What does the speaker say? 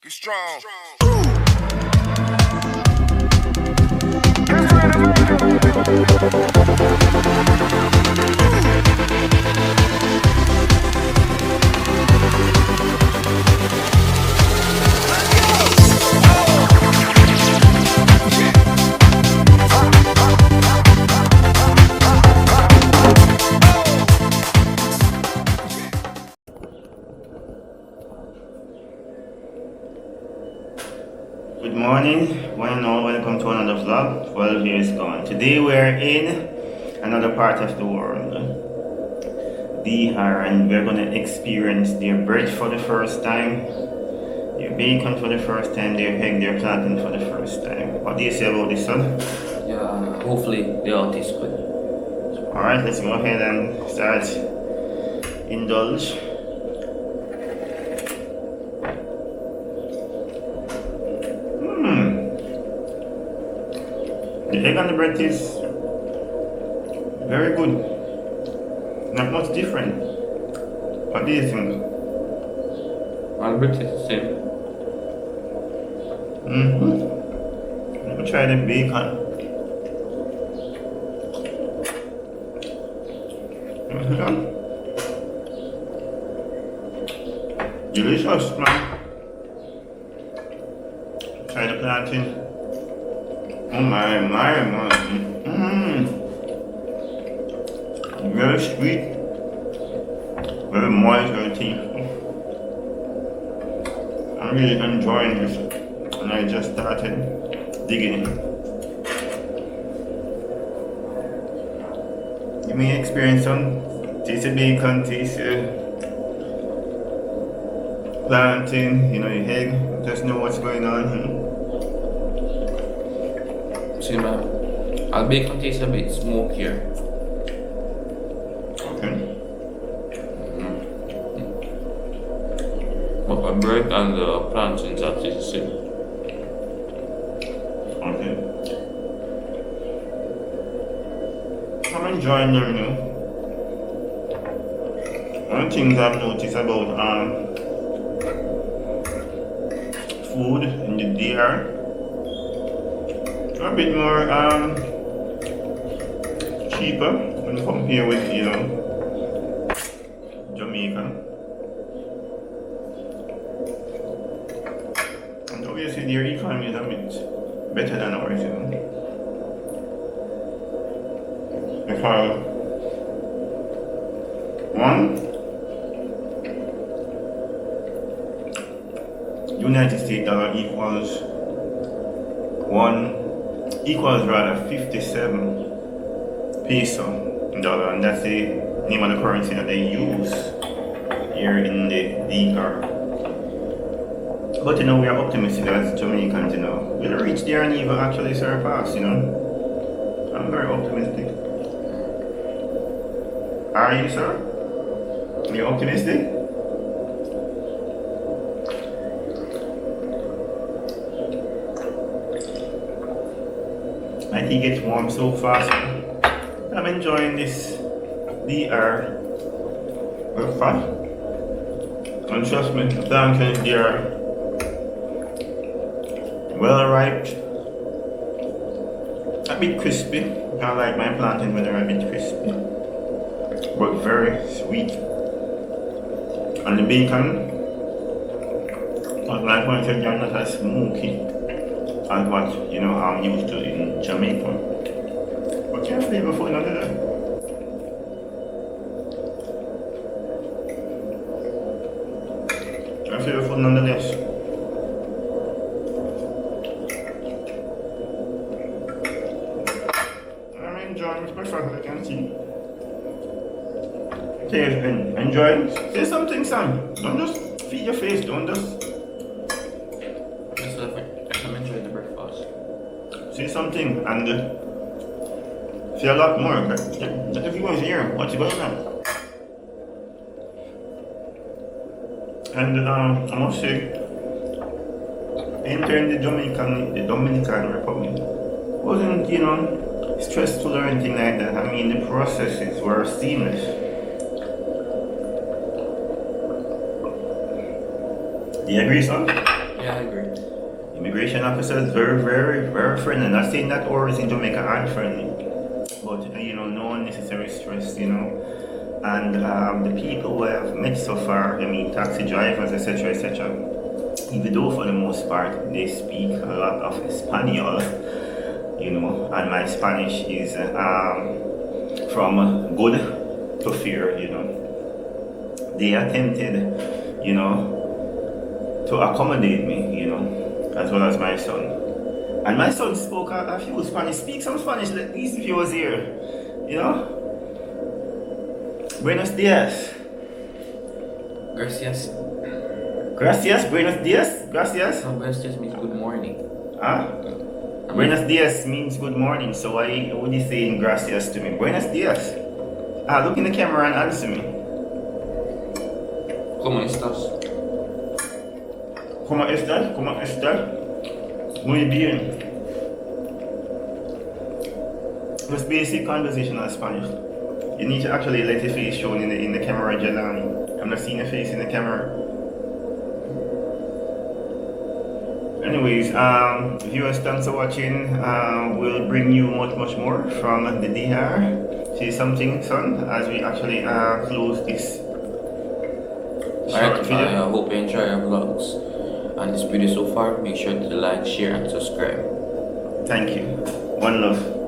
Be strong. Good morning, one and all, welcome to another vlog. 12 years gone. Today we're in another part of the world, DR, and we're going to experience their bread for the first time, their bacon for the first time, their egg, their plantain for the first time. What do you say about this, son? Yeah, hopefully the all tastes good. Alright, let's go ahead and start indulge. The egg on the bread is very good. Not much different. What do you think? All bread is the same. Let me try the bacon. Delicious, man. Try the plantain. Oh my, man. Very sweet. Very moist, very tasty. I'm really enjoying this. And I just started digging in. Give me experience on taste the bacon, taste plantain, your egg. Just know what's going on. See, our bacon tastes a bit smokier. Okay. But the bread and the plantains are the same. Okay. I'm enjoying them, One of the things I've noticed about food in the DR, a bit more cheaper when compared with Jamaica. And obviously their economy is a bit better than ours, Because United States dollar equals rather 57 peso dollar, and that's the name of the currency that they use here in the DR. But we are optimistic as Jamaicans, we'll reach there and even actually surpass, I'm very optimistic. Are you, sir? Are you optimistic? My tea gets warm so fast. I'm enjoying this DR breakfast. And trust me, the plantains they are well ripe, a bit crispy. I like my plantain when they're a bit crispy, but very sweet. And the bacon, like when I said, they're not as smoky as what I'm used to in Jamaica. But they're flavorful nonetheless. They're flavorful nonetheless. I'm enjoying this breakfast, as I can see. Okay, enjoy. Say something, Sam. Don't just feed your face. Don't just. I'm enjoying the breakfast. Say something and say a lot more. Let everyone's here. What's going on? And I must say, entering the Dominican Republic wasn't, stressful or anything like that. I mean, the processes were seamless. Do you agree, son? Yeah, Immigration officers very, very, very friendly. Not saying that ours in Jamaica aren't friendly, but no unnecessary stress, And the people who I have met so far, I mean, taxi drivers, etc., etc., even though for the most part they speak a lot of Espanol, and my Spanish is from good to fair, they attempted, to accommodate me, as well as my son. And my son spoke a few Spanish, speak some Spanish, let these viewers here, Buenos dias. Gracias. Gracias, buenos dias, gracias. No, gracias means good morning. Huh? Buenos dias means good morning, so why would you say gracias to me? Buenos dias. Look in the camera and answer me. ¿Cómo estás? ¿Cómo estás? ¿Cómo estás? Muy bien. Just basic conversational Spanish. You need to actually let your face shown in the camera, Jelani. I'm not seeing your face in the camera. Anyways, viewers, thanks for watching. We'll bring you much more from the DR. See something, son, as we actually close this short video. I hope you enjoy our vlogs and this video so far. Make sure to like, share and subscribe. Thank you. One love.